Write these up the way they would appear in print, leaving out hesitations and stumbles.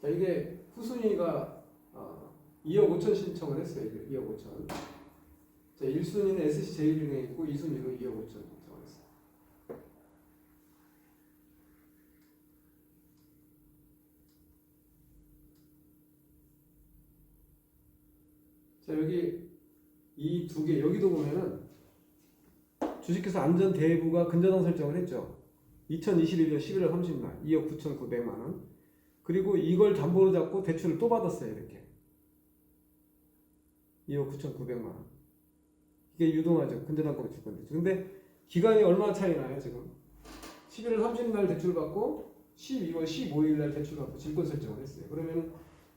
자, 이게 후순위가 2억 5천 신청을 했어요. 2억 5천. 자, 1순위는 SC제일은행에 있고 2순위로 2억 5천 신청을 했어요. 자, 여기 이 두 개, 여기도 보면은 주식회사 안전대부가 근저당 설정을 했죠. 2021년 11월 30일 2억 9,900만 원. 그리고 이걸 담보로 잡고 대출을 또 받았어요. 이렇게 2억 9,900만 원. 이게 유동하죠. 근저당권을 줄 건데. 근데 기간이 얼마나 차이 나요 지금? 11월 30일 날 대출 받고 12월 15일 날 대출 받고 질권 설정을 했어요. 그러면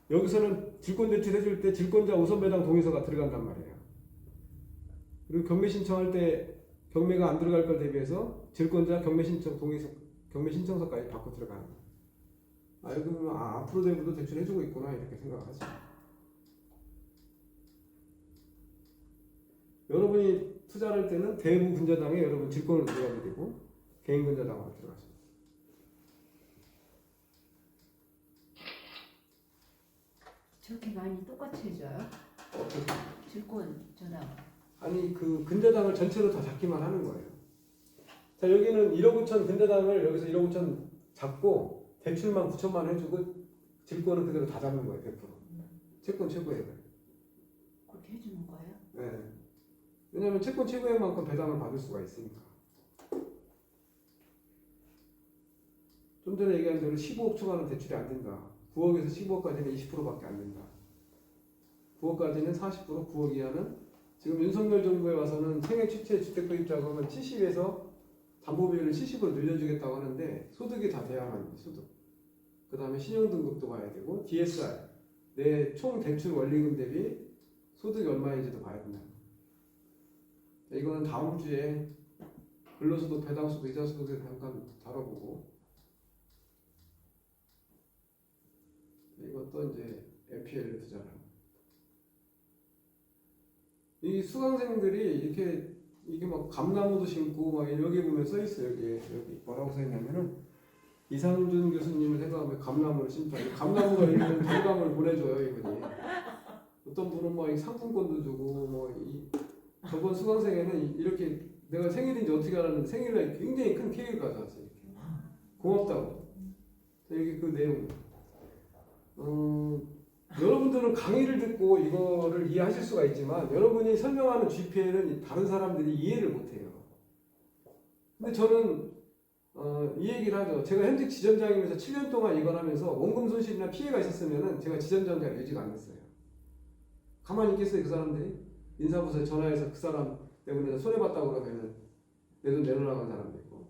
여기서는 질권 대출 해줄 때 질권자 우선 배당 동의서가 들어간단 말이에요. 그리고 경매 신청할 때 경매가 안 들어갈 걸 대비해서 질권자 경매 신청 동의서, 경매 신청서까지 받고 들어가는 거예요. 그러면 앞으로 대부도 대출해주고 있구나 이렇게 생각하죠. 여러분이 투자할 때는 대부 근저당에 여러분 질권을 들어가게 되고 개인 근저당으로 들어가십니다. 저렇게 많이 똑같이 해줘요? 어떻게? 질권 저당. 아니 그 근저당을 전체로 다 잡기만 하는 거예요. 자, 여기는 1억 5천 근저당을 여기서 1억 5천 잡고 대출만 9천만 원 해주고 질권은 그대로 다 잡는 거예요. 100%. 채권 최고액을. 그렇게 해주는 거예요? 네. 왜냐하면 채권 최고액만큼 배당을 받을 수가 있으니까. 좀 전에 얘기한 대로 15억 초과는 대출이 안 된다. 9억에서 15억까지는 20%밖에 안 된다. 9억까지는 40%, 9억 이하는 지금 윤석열 정부에 와서는 생애 최초의 주택 도입 자금은 70에서 담보 비율을 70으로 늘려주겠다고 하는데 소득이 다 돼야만 소득. 그 다음에 신용등급도 봐야 되고 DSR 내 총 대출 원리금 대비 소득이 얼마인지도 봐야 된다. 이거는 다음 주에 근로소득, 배당소득, 이자소득에 잠깐 다뤄보고 이것도 이제 LPL을 투자를 합니다. 이 수강생들이 이렇게 이게 막 감나무도 심고 막 여기 보면 써 있어요. 여기 뭐라고 써 있냐면은 이상준 교수님을 생각하면 감나무를 심자. 감나무가 있는 결과물을 보내줘요 이분이. 어떤 분은 뭐 상품권도 주고 뭐 저번 수강생에는 이렇게 내가 생일인지 어떻게 알았는데 생일날 굉장히 큰 케이크를 가져왔어요. 이렇게. 고맙다고. 여기 그 내용. 여러분들은 강의를 듣고 이거를 이해하실 수가 있지만 여러분이 설명하는 GPL은 다른 사람들이 이해를 못해요. 근데 저는 이 얘기를 하죠. 제가 현직 지점장이면서 7년 동안 이걸 하면서 원금 손실이나 피해가 있었으면 제가 지점장자를 유지가 안 했어요. 가만히 있겠어요 그 사람들이? 인사부서에 전화해서 그 사람 때문에 손해봤다고 그러면 내 돈 내놓으라고 하는 사람도 있고.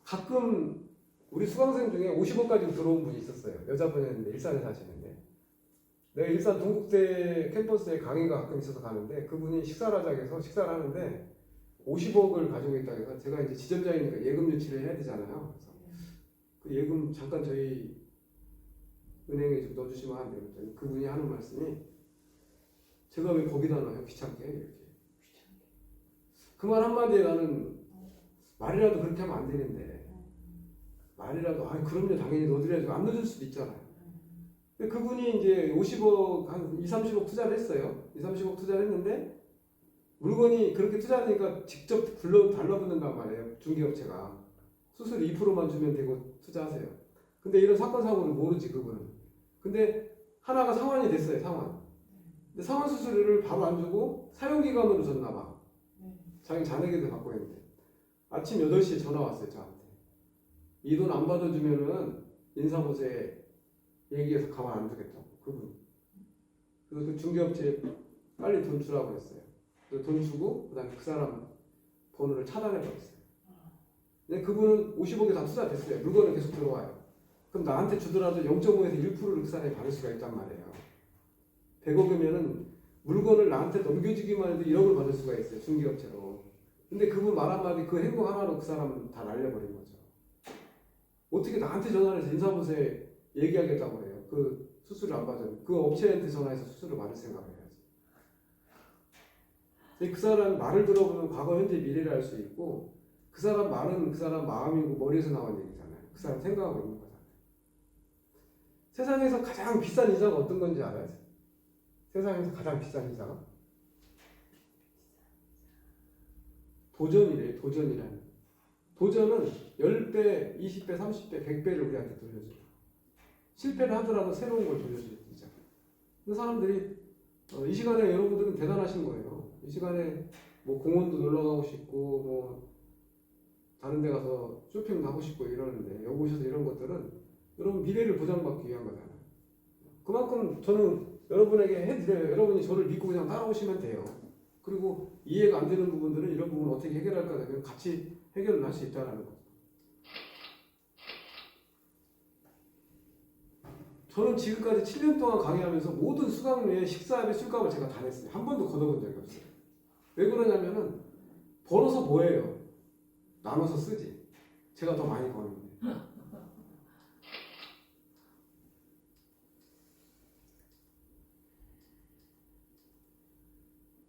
가끔 우리 수강생 중에 50억까지 들어온 분이 있었어요. 여자분이었는데 일산에 사시는데 내가 일산 동국대 캠퍼스에 강의가 가끔 있어서 가는데 그분이 식사를 하자고 해서 식사를 하는데 50억을 가지고 있다고 해서 제가 이제 지점장이니까 예금 유치를 해야 되잖아요. 그래서 그 예금 잠깐 저희 은행에 좀 넣어주시면 안 돼요. 그랬더니 그분이 하는 말씀이 제가 왜 거기다 넣어요? 귀찮게 이렇게. 그 말 한마디에 나는 말이라도 그렇게 하면 안 되는데 말이라도 그럼요 당연히 넣어드려야죠. 안 넣어줄 수도 있잖아요. 근데 그분이 이제 50억 한 2, 30억 투자를 했어요. 2, 30억 투자를 했는데 물건이 그렇게 투자하니까 직접 달라붙는단 말이에요. 중개업체가 수수료 2%만 주면 되고 투자하세요. 근데 이런 사건 사고를 모르지 그분은. 근데 하나가 상환이 됐어요. 상환. 근데 상환 수수료를 바로 안 주고 사용기간으로 줬나 봐. 자기 자녀에게도 받고 있는데 아침 8시에 전화 왔어요 저한테. 이 돈 안 받아주면은 인사보세 얘기해서 가만 안 두겠다고 그분. 그래서 그 중개업체에 빨리 돈 주라고 했어요. 그래서 돈 주고 그다음에 그 사람 번호를 차단해버렸어요. 근데 그분은 50억에 다 투자됐어요. 물건은 계속 들어와요. 그럼 나한테 주더라도 0.5에서 1%를 그 사람이 받을 수가 있단 말이에요. 100억이면은 물건을 나한테 넘겨주기만 해도 1억을 받을 수가 있어요. 중개업체로. 근데 그분 말 한마디 그 행동 하나로 그 사람은 다 날려버린 거죠. 어떻게 나한테 전화를 해서 인사보세 얘기하겠다고 해요. 그 수수료 안 받아요. 그 업체한테 전화해서 수수료 받을 생각을 해야지. 근데 그 사람 말을 들어보면 과거, 현재, 미래를 알 수 있고 그 사람 말은 그 사람 마음이고 머리에서 나온 얘기잖아요. 그 사람 생각하고 있는 거잖아요. 세상에서 가장 비싼 이자가 어떤 건지 알아요? 세상에서 가장 비싼 이자가? 도전이래요. 도전이라는. 도전은 10배, 20배, 30배, 100배를 우리한테 돌려줘요. 실패를 하더라도 새로운 걸 돌려줘요. 이자. 그 사람들이 이 시간에 여러분들은 대단하신 거예요. 이 시간에 뭐 공원도 놀러 가고 싶고 뭐 다른 데 가서 쇼핑도 하고 싶고 이러는데 여기 오셔서 이런 것들은 여러분 미래를 보장받기 위한 거잖아요. 그만큼 저는 여러분에게 해드려요. 여러분이 저를 믿고 그냥 따라오시면 돼요. 그리고 이해가 안 되는 부분들은 이런 부분 어떻게 해결할까 하면 같이 해결을 할 수 있다는 거죠. 저는 지금까지 7년 동안 강의하면서 모든 수강료에 식사비 술값을 제가 다 냈어요. 한 번도 걷어본 적이 없어요. 왜 그러냐면은 벌어서 뭐예요? 나눠서 쓰지. 제가 더 많이 버는데.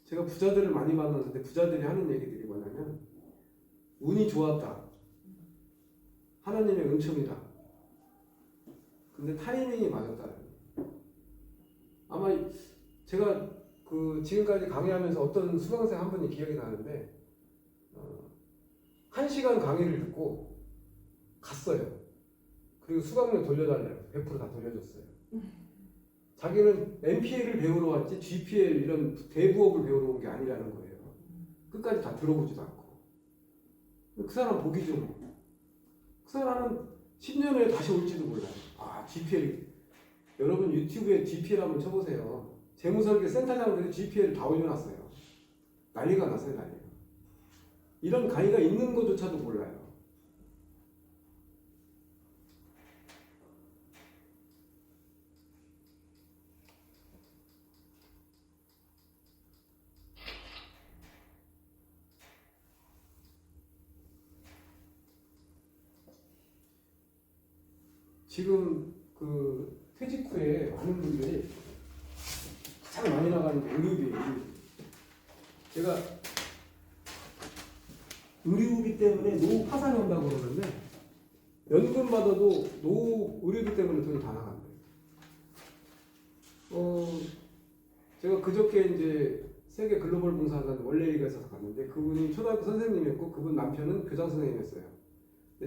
제가 부자들을 많이 만났는데 부자들이 하는 얘기들이 뭐냐면 운이 좋았다. 하나님의 은총이다. 근데 타이밍이 맞았다. 아마 제가 지금까지 강의하면서 어떤 수강생 한 분이 기억이 나는데 1시간 강의를 듣고 갔어요. 그리고 수강료 돌려달래요. 100% 다 돌려줬어요. 자기는 MPL을 배우러 왔지 GPL 이런 대부업을 배우러 온 게 아니라는 거예요. 끝까지 다 들어보지도 않고. 그 사람 보기죠. 뭐. 그 사람은 10년 후에 다시 올지도 몰라요. 아, GPL. 여러분 유튜브에 GPL 한번 쳐보세요. 재무설계 센터장들이 GPL을 다 올려놨어요. 난리가 났어요, 난리가. 이런 강의가 있는 것조차도 몰라요. 지금 퇴직 후에 많은 분들이 가장 많이 나가는 게 의료비예요. 의료비. 제가 의료비 때문에 노후 파산이 온다고 그러는데 연금 받아도 노후 의료비 때문에 돈이 다 나간대요. 제가 그저께 이제 세계 글로벌 봉사단 원래에 가서 갔는데 그분이 초등학교 선생님이었고 그분 남편은 교장 선생님이었어요.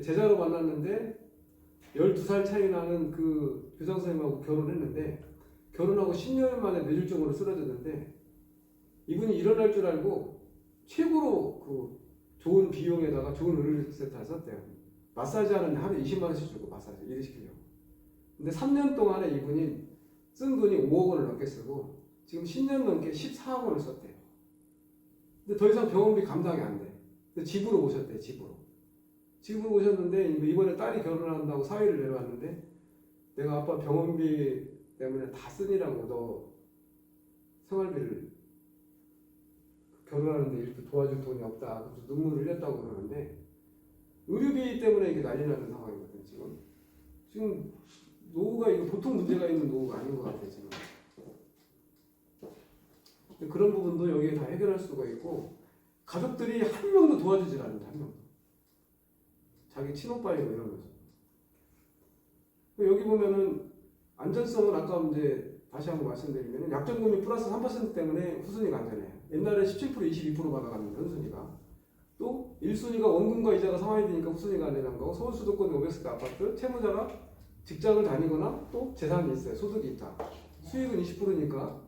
제자로 만났는데 12살 차이 나는 그 교장 선생님하고 결혼했는데 결혼하고 10년 만에 뇌졸중으로 쓰러졌는데 이분이 일어날 줄 알고 최고로 좋은 비용에다가 좋은 의료센터에 썼대요. 마사지 하는데 하루에 20만 원씩 주고 마사지 일을 시키려고. 근데 3년 동안에 이분이 쓴 돈이 5억 원을 넘게 쓰고 지금 10년 넘게 14억 원을 썼대요. 근데 더 이상 병원비 감당이 안 돼. 근데 집으로 오셨대요. 집으로 오셨는데 이번에 딸이 결혼한다고 사위를 내려왔는데 내가 아빠 병원비 때문에 다 쓰니라고 너 생활비를 결혼하는데 이렇게 도와줄 돈이 없다. 그래서 눈물을 흘렸다고 그러는데 의료비 때문에 이게 난리 나는 상황이거든요. 지금 노후가 이거 보통 문제가 있는 노후가 아닌 것 같아요. 지금. 그런 부분도 여기에 다 해결할 수가 있고 가족들이 한 명도 도와주질 않는다. 한 명도. 자기 친오빠이고 이런 거죠. 여기 보면은 안전성은 아까 이제 다시 한번 말씀드리면 약정금리 플러스 3% 때문에 후순위가 안전해요. 옛날에 17% 22% 받아갔는데 후순위가 또 1순위가 원금과 이자가 상환이 되니까 후순위가 안 되는 거고 서울 수도권 500세대 아파트 채무자가 직장을 다니거나 또 재산이 있어요. 소득이 있다. 수익은 20%니까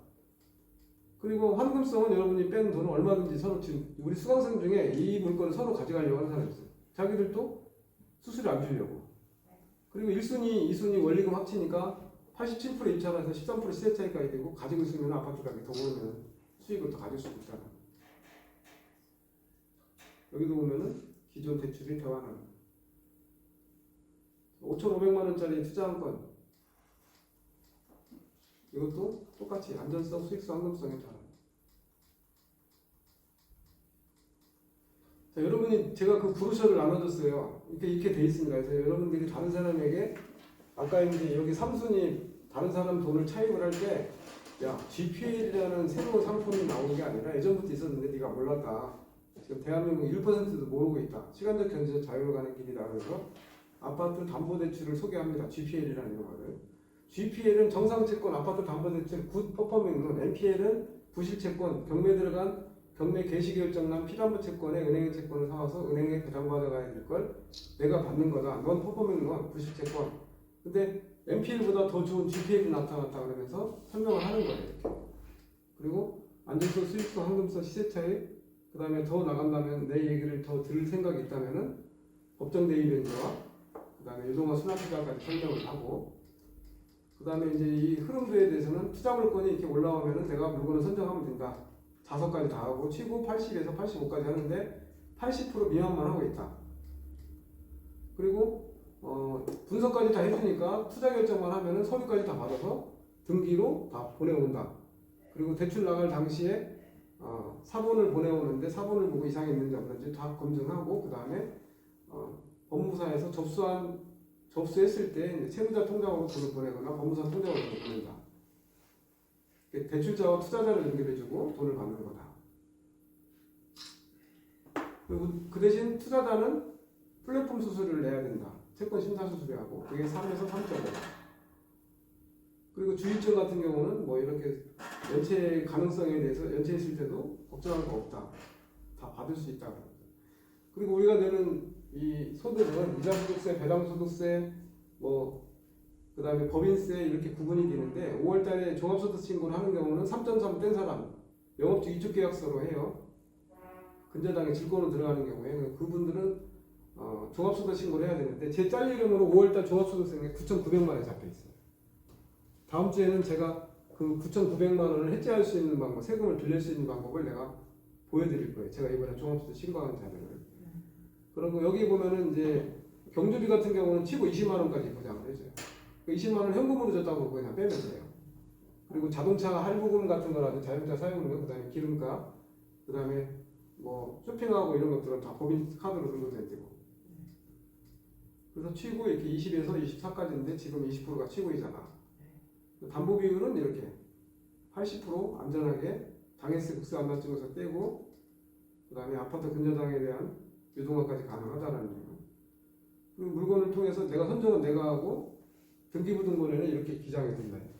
그리고 환금성은 여러분이 뺀 돈을 얼마든지 서로 지금 우리 수강생 중에 이 물건을 서로 가져가려고 하는 사람이 있어요. 자기들도 수수료 안 주려고. 그리고 1순위, 2순위 원리금 합치니까 87% 입찰해서 13% 시세 차익까지 되고 가지고 있으면 아파트 가격이 더 오르면 수익을 더 가질 수 있잖아. 여기도 보면은 기존 대출이 대환하는 5,500만 원짜리 투자한 건 이것도 똑같이 안전성, 수익성, 환금성에 따라. 자, 여러분이 제가 그 브로셔를 나눠줬어요. 이렇게 돼 있습니다. 그래서 여러분들이 다른 사람에게 아까 이제 여기 3순위 다른 사람 돈을 차입을 할 때 야, GPL이라는 새로운 상품이 나오는 게 아니라 예전부터 있었는데 네가 몰랐다. 지금 대한민국 1%도 모르고 있다. 시간적 경제적 자유로 가는 길이다. 그래서 아파트 담보대출을 소개합니다. GPL이라는 거를. GPL은 정상채권 아파트 담보대출 굿 퍼포밍론, NPL은 부실채권 경매 들어간 경매 개시결정난 피담보채권에 은행의 채권을 사와서 은행에 배당받아가야 될 걸 내가 받는 거다. 넌 퍼포밍론 부실채권. 근데 NPL보다 더 좋은 GPL이 나타났다 그러면서 설명을 하는 거예요. 이렇게. 그리고 안정성, 수익성, 황금성, 시세 차익, 그 다음에 더 나간다면 내 얘기를 더 들을 생각이 있다면은 법정 대위 변제와 그 다음에 유동화 순환투자까지 설명을 하고, 그 다음에 이제 이 흐름도에 대해서는 투자 물건이 이렇게 올라오면은 내가 물건을 선정하면 된다. 5가지 다 하고 치고 80에서 85까지 하는데 80% 미만만 하고 있다. 그리고 분석까지 다 해주니까 투자 결정만 하면은 서류까지 다 받아서 등기로 다 보내온다. 그리고 대출 나갈 당시에 사본을 보내오는데 사본을 보고 이상이 있는지 없는지 다 검증하고, 그 다음에 법무사에서 접수했을 때 이제 채무자 통장으로 돈을 보내거나 법무사 통장으로 돈을 보낸다. 대출자와 투자자를 연결해주고 돈을 받는 거다. 그리고 그 대신 투자자는 플랫폼 수수료를 내야 된다. 채권 심사 수수료하고 그게 3에서 3.5. 그리고 주의증 같은 경우는 뭐 이렇게 연체 가능성에 대해서 연체했을 때도 걱정할 거 없다. 다 받을 수 있다. 그리고 우리가 내는 이 소득은 이자소득세, 배당소득세, 뭐 그다음에 법인세 이렇게 구분이 되는데 5월달에 종합소득 신고를 하는 경우는 3.3 뗀 사람 영업직 이축계약서로 해요. 근저당에 질권으로 들어가는 경우에 그분들은 종합소득 신고를 해야 되는데 제 딸 이름으로 5월달 종합소득세가 9,900만 원이 잡혀 있어요. 다음 주에는 제가 그 9,900만 원을 해지할 수 있는 방법, 세금을 빌릴 수 있는 방법을 내가 보여드릴 거예요. 제가 이번에 종합소득 신고하는 자료를. 그리고 여기 보면은 이제 경주비 같은 경우는 치고 20만 원까지 보장을 해줘요. 그 20만 원 현금으로 줬다고 그냥 빼면 돼요. 그리고 자동차 할부금 같은 거라든지 자동차 사용료, 그 다음에 기름값, 그 다음에 뭐 쇼핑하고 이런 것들은 다 법인 카드로 등록돼야 되고. 그래서 치고 이렇게 20에서 24까지인데 지금 20%가 치고이잖아. 담보 비율은 이렇게 80% 안전하게 당해세 국세 안납증에서 떼고, 그 다음에 아파트 근저당에 대한 유동화까지 가능하다라는 거예요. 그리고 물건을 통해서 내가 선정은 내가 하고 등기부등본에는 이렇게 기장이 된다. 이렇게.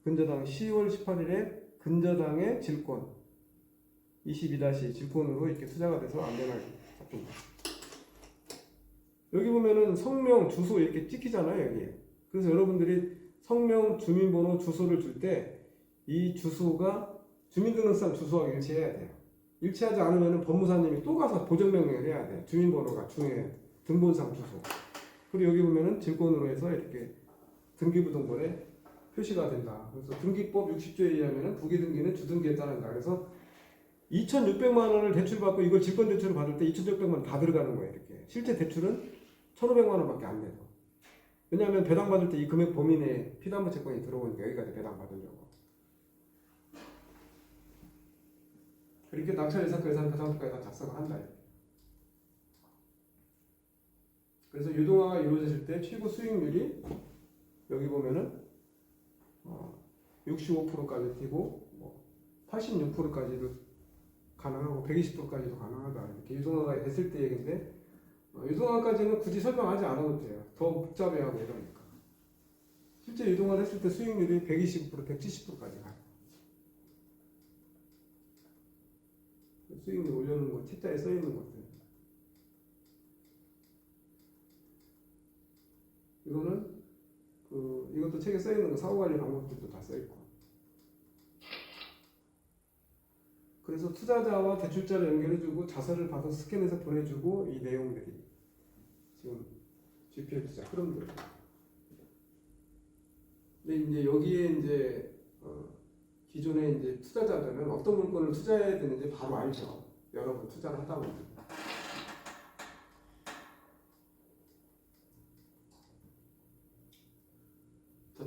근저당 10월 18일에 근저당의 질권 22- 질권으로 이렇게 투자가 돼서 안전하게 잡힌다. 여기 보면은 성명, 주소 이렇게 찍히잖아요. 여기. 그래서 여러분들이 성명, 주민번호, 주소를 줄 때 이 주소가 주민등록상 주소와 일치해야 돼요. 일치하지 않으면 법무사님이 또 가서 보정명령을 해야 돼요. 주민번호가 중요해요. 등본상 주소. 그리고 여기 보면은 질권으로 해서 이렇게 등기부등본에 표시가 된다. 그래서 등기법 60조에 의하면은 부기등기는 주등기에 따른다. 그래서 2,600만 원을 대출받고 이걸 질권 대출을 받을 때 2,600만 원 다 들어가는 거예요. 이렇게. 실제 대출은 1,500만 원밖에 안 돼요. 왜냐하면 배당받을 때 이 금액 범위 내에 피담보 채권이 들어오니까 여기까지 배당받으려고. 그렇게 낙찰 예상까지 한 배당까지 다 작성을 한다. 그래서 유동화가 이루어졌을 때 최고 수익률이 여기 보면은 65%까지 뛰고 86%까지도 가능하고 120%까지도 가능하다. 이렇게 유동화가 됐을 때 얘기인데 유동화까지는 굳이 설명하지 않아도 돼요. 더 복잡해하고 이러니까. 실제 유동화를 했을 때 수익률이 120%, 170%까지 가요. 수익률 올려놓은 거, 책자에 써 있는 것들. 이거는 이것도 책에 써 있는 거 사후관리 방법들도 다 써 있고. 그래서 투자자와 대출자를 연결해주고 자서를 받아서 스캔해서 보내주고 이 내용들이 지금 GPL 투자 흐름들. 근데 이제 여기에 이제 기존의 이제 투자자들은 어떤 물건을 투자해야 되는지 바로 알죠. 여러 번 투자를 하다 보면.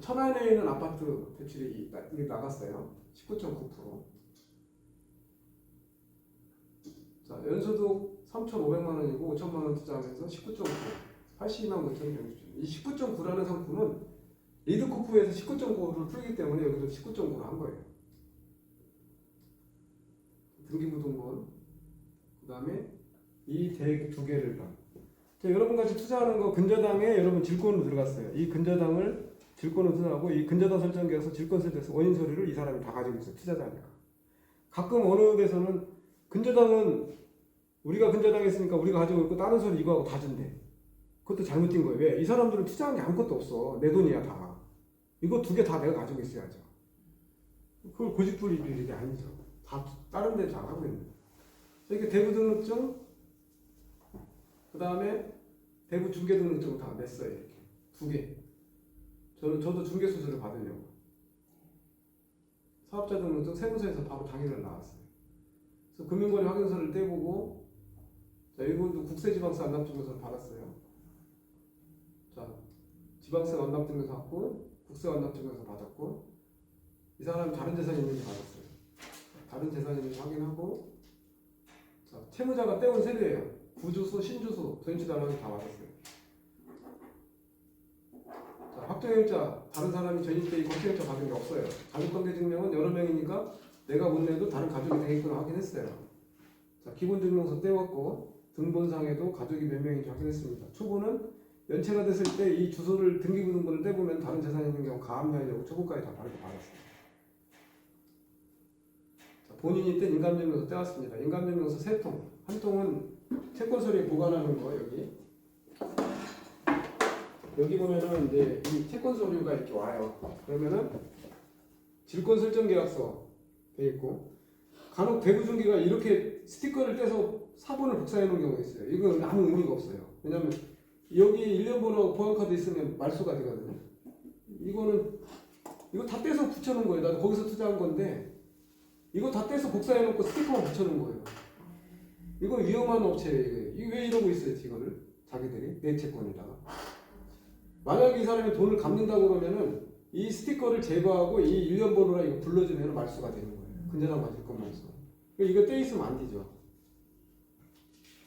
천안에 있는 아파트 대출이 나갔어요. 19.9%. 자, 연소득 3,500만 원이고 5천만 원 투자하면서 19.9, 82만 9천 원. 이 19.9라는 상품은 리드코프에서 19.9를 풀기 때문에 여기도 19.9로 한 거예요. 등기부등본, 그 다음에 이 덱 두 개를 봐. 자, 여러분 같이 투자하는 거 근저당에 여러분 질권으로 들어갔어요. 이 근저당을 질권은 투자하고 이 근저당 설정 계약서 질권 설정에서 원인 서류를 이 사람이 다 가지고 있어요. 투자자니까. 가끔 어느 데서는 근저당은 우리가 근저당했으니까 우리가 가지고 있고 다른 서류 이거하고 다 준대. 그것도 잘못된 거예요. 왜? 이 사람들은 투자한 게 아무것도 없어. 내 돈이야 다. 이거 두 개 다 내가 가지고 있어야죠. 그걸 고집부릴 일이 아니죠. 다 다른 데 다 하고 있는 거예요. 이렇게 대부 등록증, 그 다음에 대부 중개 등록증 다 냈어요. 이렇게 두 개. 저도 중개 수수료 받으려고. 사업자 등록증 세무서에서 바로 당일날 나왔어요. 그래서 금융거래 확인서를 떼보고, 자, 이분도 국세지방세 완납증명서를 받았어요. 자, 지방세 완납증명서 받고, 국세 완납증명서 받았고, 이 사람이 다른 재산이 있는지 받았어요. 다른 재산이 있는지 확인하고, 자, 채무자가 떼온 세류예요. 구주소, 신주소, 전치달랑이 다 받았어요. 자, 확정일자, 다른 사람이 전입돼 있고 확정일자 받은 게 없어요. 가족관계 증명은 여러 명이니까 내가 못 내도 다른 가족이 되겠구나 확인했어요. 자, 기본증명서 떼왔고 등본상에도 가족이 몇 명인지 확인했습니다. 초보는 연체가 됐을 때 이 주소를 등기부등본을 떼보면 다른 재산이 있는 경우 가압류하려고 초보까지 다 바르게 받았어요. 자, 본인이 뗀 인감증명서 떼왔습니다. 인감증명서 3통. 한 통은 채권서류에 보관하는 거 여기 보면은 이제 이 채권 서류가 이렇게 와요. 그러면은 질권 설정 계약서 돼 있고 간혹 대부 중개가 이렇게 스티커를 떼서 사본을 복사해 놓은 경우가 있어요. 이건 아무 의미가 없어요. 왜냐면 여기 1년 번호 보안카드 있으면 말소가 되거든요. 이거 다 떼서 붙여놓은 거예요. 나도 거기서 투자한 건데 이거 다 떼서 복사해 놓고 스티커만 붙여놓은 거예요. 이건 위험한 업체예요. 이게 왜 이러고 있어요, 이거를 자기들이 내 채권에다가. 만약에 이 사람이 돈을 갚는다고 그러면은 이 스티커를 제거하고 이 1년 번호라 이거 불러주면 말소가 되는 거예요. 근저당 맞을 것 말소. 이거 떼 있으면 안 되죠.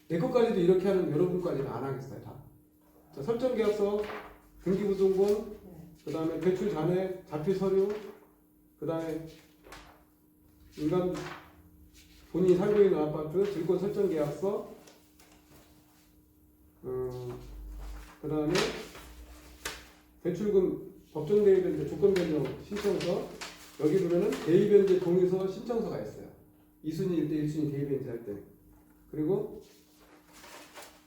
내 것까지도 이렇게 하는 여러분까지는 안 하겠어요, 다. 자, 설정 계약서, 등기부등본, 그 다음에 대출 잔해, 자필 서류, 그 다음에 인감 본인이 살고 있는 아파트, 질권 설정 계약서, 그 다음에 대출금 법정 대입변제 조건 변경 신청서 여기 보면은 대입변제 동의서 신청서가 있어요. 2순위일 때 1순위 대입변제 할 때. 그리고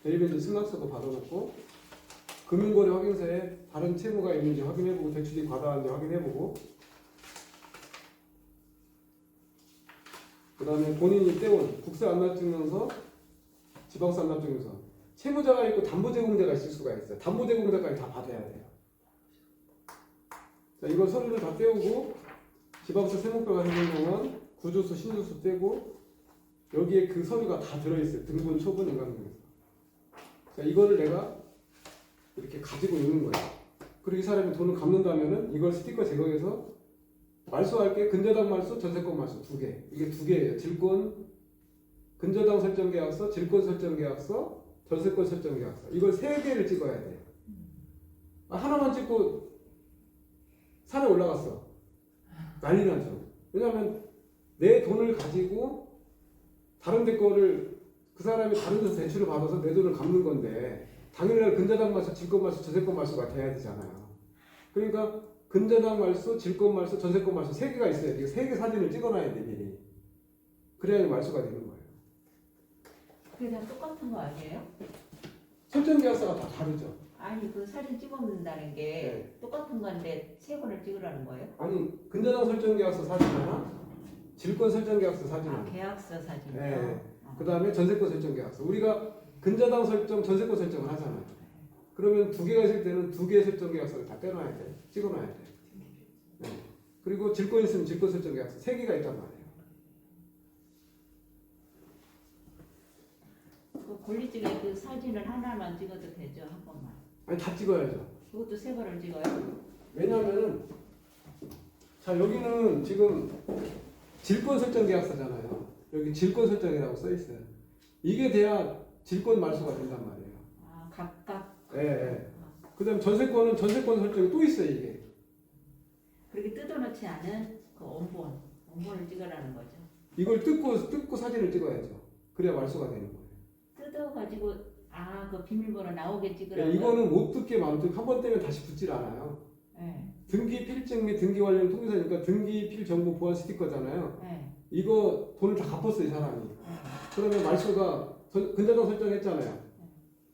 대입변제 승낙서도 받아놓고 금융거래 확인서에 다른 채무가 있는지 확인해보고 대출이 과다한지 확인해보고 그 다음에 본인이 떼온 국세 완납증명서 지방세 완납증명서 채무자가 있고 담보제공자가 있을 수가 있어요. 담보제공자까지 다 받아야 돼요. 자, 이걸 서류를 다 떼우고 지방세 세목별 관리명은 구주소, 신주소 떼고 여기에 그 서류가 다 들어있어요. 등본, 초본, 인감증명서. 자, 이거를 내가 이렇게 가지고 있는 거예요. 그리고 이 사람이 돈을 갚는다면은 이걸 스티커 제거해서 말소할게. 근저당 말소, 전세권 말소 두 개. 이게 두 개예요. 질권, 근저당 설정 계약서, 질권 설정 계약서, 전세권 설정 계약서. 이걸 세 개를 찍어야 돼요. 하나만 찍고 산에 올라갔어. 난리 나죠. 왜냐하면 내 돈을 가지고 다른 데 거를 그 사람이 다른 데서 대출을 받아서 내 돈을 갚는 건데 당일날 근저당 말소, 질권 말소, 전세권 말소가 돼야 되잖아요. 그러니까 근저당 말소, 질권 말소, 전세권 말소 세 개가 있어야 돼요. 세 개 사진을 찍어놔야 돼 미리. 그래야 말소가 되는 거예요. 그게 다 똑같은 거 아니에요? 설정 계약서가 다 다르죠. 아니 그 사진 찍어놓는다는 게 네. 똑같은 건데 세 번을 찍으라는 거예요? 아니 근저당 설정 계약서 사진 하나, 질권 설정 계약서 사진 하나. 계약서 사진이요? 네. 그 다음에 전세권 설정 계약서. 우리가 근저당 설정, 전세권 설정을 하잖아요. 그러면 두 개가 있을 때는 두 개의 설정 계약서를 다 떼놔야 돼. 찍어놔야 돼. 네. 그리고 질권 있으면 질권 설정 계약서 세 개가 있단 말이에요. 그 권리증에 그 사진을 하나만 찍어도 되죠? 한 번만. 아니 다 찍어야죠. 그것도 세 번을 찍어요? 왜냐하면은 자 여기는 지금 질권 설정 계약서잖아요. 여기 질권 설정이라고 써 있어요. 이게 돼야 질권 말소가 된단 말이에요. 아 각각. 예. 네. 그다음 전세권은 전세권 설정이 또 있어요 이게. 그렇게 뜯어놓지 않은 그 원본을 찍으라는 거죠. 이걸 뜯고 사진을 찍어야죠. 그래야 말소가 되는 거예요. 뜯어가지고 그 비밀번호 나오게 찍으라고. 네, 이거는 못 뜯게 마음껏 한 번 떼면 다시 붙질 않아요. 네. 등기 필증 및 등기 관련 통지서니까 등기 필 정보 보안 스티커잖아요. 네. 이거 돈을 다 갚았어요, 이 사람이. 네. 그러면 말소가 근저당 설정했잖아요.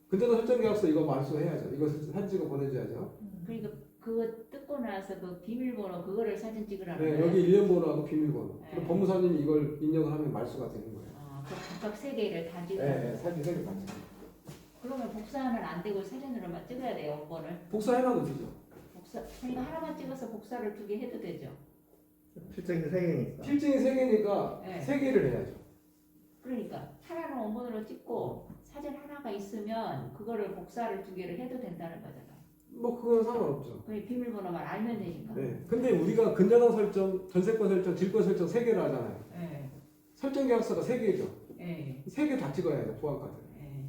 근저당 설정 계약서 이거 말소해야죠. 이거 사진 찍어 보내줘야죠. 그러니까 그거 뜯고 나서 그 비밀번호 그거를 사진 찍으라는 네, 거예요? 여기 일련번호하고 비밀번호. 네. 그럼 법무사님이 이걸 입력을 하면 말소가 되는 거예요. 그 각각 세 개를 다 찍어야 네, 돼요? 사진 세개 같이. 그러면 복사는 안 되고 사진으로만 찍어야 돼요, 원본을? 복사해놔도 되죠. 그러니까 하나만 찍어서 복사를 2개 해도 되죠? 필증이 3개니까. 필증이 3개니까 네. 3개를 해야죠. 그러니까 하나는 원본으로 찍고 사진 하나가 있으면 그거를 복사를 2개를 해도 된다는 거잖아요. 뭐 그건 상관없죠. 그 비밀번호만 알면 되니까. 네. 근데 우리가 근저당 설정, 전세권 설정, 질권 설정 3개를 하잖아요. 네. 설정 계약서가 3개죠. 네. 3개 다 찍어야 돼요, 보안카드. 네.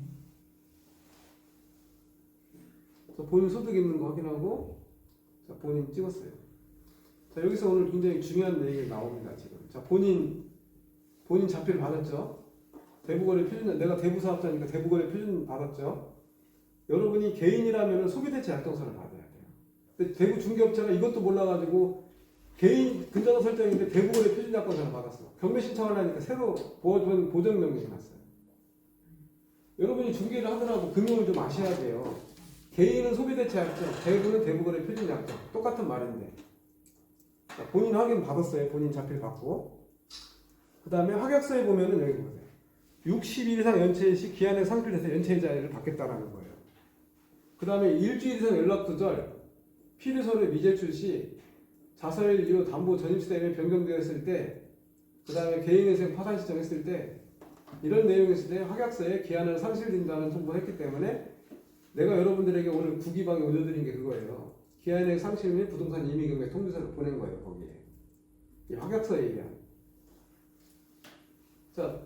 그래서 본인 소득 있는 거 확인하고, 자, 본인 찍었어요. 자, 여기서 오늘 굉장히 중요한 내용이 나옵니다, 지금. 자, 본인 자필 받았죠? 대부거래 표준, 내가 대부사업자니까 대부거래 표준 받았죠? 여러분이 개인이라면 소비대체 약정서를 받아야 돼요. 근데 대부 중개업체가 이것도 몰라가지고 개인 근저당 설정인데 대부거래 표준 약정서를 받았어. 경매 신청하려니까 새로 보정 명령이 났어요. 여러분이 중개를 하더라도 금융을 좀 아셔야 돼요. 개인은 소비대체 약정, 대부는 대부거래 표준 약정. 똑같은 말인데. 자, 본인 확인 받았어요. 본인 자필 받고. 그 다음에 확약서에 보면은 여기 보세요. 60일 이상 연체 시 기한에 상필돼서 연체자를 받겠다라는 거예요. 그 다음에 일주일 이상 연락 두절, 필요서류 미제출 시, 자살 이후 담보 전입시대에 변경되었을 때, 그 다음에 개인회생 파산 시정했을 때, 이런 내용이 있을 때 확약서에 기한을 상실된다는 통보를 했기 때문에 내가 여러분들에게 오늘 구기방에 올려드린 게 그거예요. 기한의 상실 및 부동산 임의 경매 통지서를 보낸 거예요, 거기에. 이 확약서에 의한. 자,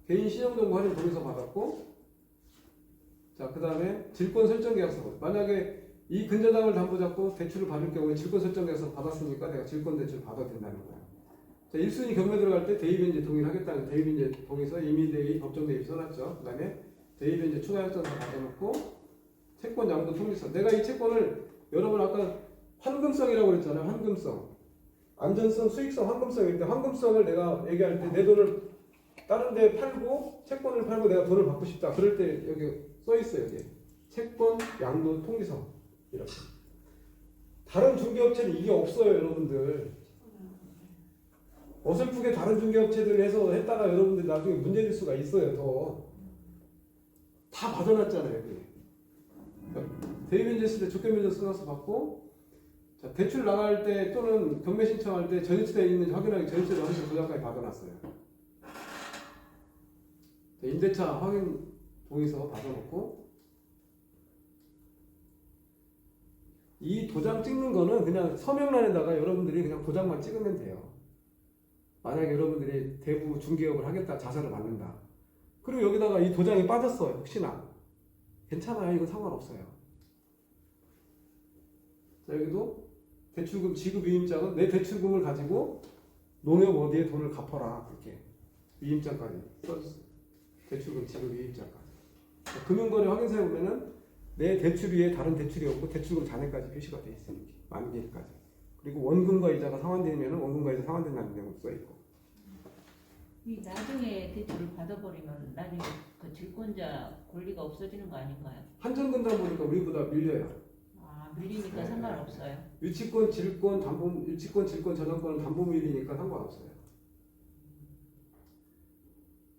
개인 신용정보 확인 동의서 받았고, 자, 그 다음에 질권 설정 계약서. 만약에 이 근저당을 담보 잡고 대출을 받을 경우에 질권 설정 계약서 받았으니까 내가 질권 대출 받아도 된다는 거예요. 자, 1순위 경매 들어갈 때 대의변제 동의를 하겠다는 대의변제 동의서, 임의대의 법정대의 써놨죠. 그 다음에 대의변제 추가협정서 받아놓고, 채권 양도 통지서. 내가 이 채권을 여러분 아까 환금성이라고 그랬잖아요. 환금성. 안전성, 수익성, 환금성일 때 환금성을 내가 얘기할 때 내 돈을 다른 데 팔고 채권을 팔고 내가 돈을 받고 싶다. 그럴 때 여기 써 있어요. 여기 채권 양도 통지서 이렇게. 다른 중개업체는 이게 없어요, 여러분들. 어설프게 다른 중개업체들 해서 했다가 여러분들 나중에 문제될 수가 있어요. 더 다 받아놨잖아요. 여기. 대의변제 쓸 때 조건변제 써서 받고, 자, 대출 나갈 때 또는 경매 신청할 때 전입시대에 있는지 확인하기 전입시대 확인 도장까지 받아놨어요. 자, 임대차 확인 동의서 받아놓고, 이 도장 찍는 거는 그냥 서명란에다가 여러분들이 그냥 도장만 찍으면 돼요. 만약에 여러분들이 대부 중개업을 하겠다, 자사를 받는다. 그리고 여기다가 이 도장이 빠졌어요. 혹시나. 괜찮아요. 이건 상관없어요. 자, 여기도 대출금 지급 위임장은 내 대출금을 가지고 농협 어디에 돈을 갚아라. 그렇게 위임장까지 써줬어요. 대출금 지급 위임장까지. 자, 금융거래 확인서에 보면은 내 대출 위에 다른 대출이 없고 대출금 잔액까지 표시가 돼 있어요. 이렇게 만기일까지. 그리고 원금과 이자가 상환되면은 원금과 이자 상환된다는 내용도 써 있고. 이 나중에 대출을 받아버리면 나중에 그 질권자 권리가 없어지는 거 아닌가요? 한전근담 보니까 우리보다 밀려요. 아, 밀리니까 네. 상관없어요. 유치권, 질권, 담보, 유치권, 질권, 저당권은 담보 밀리니까 상관없어요.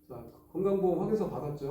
자, 건강보험 확인서 받았죠?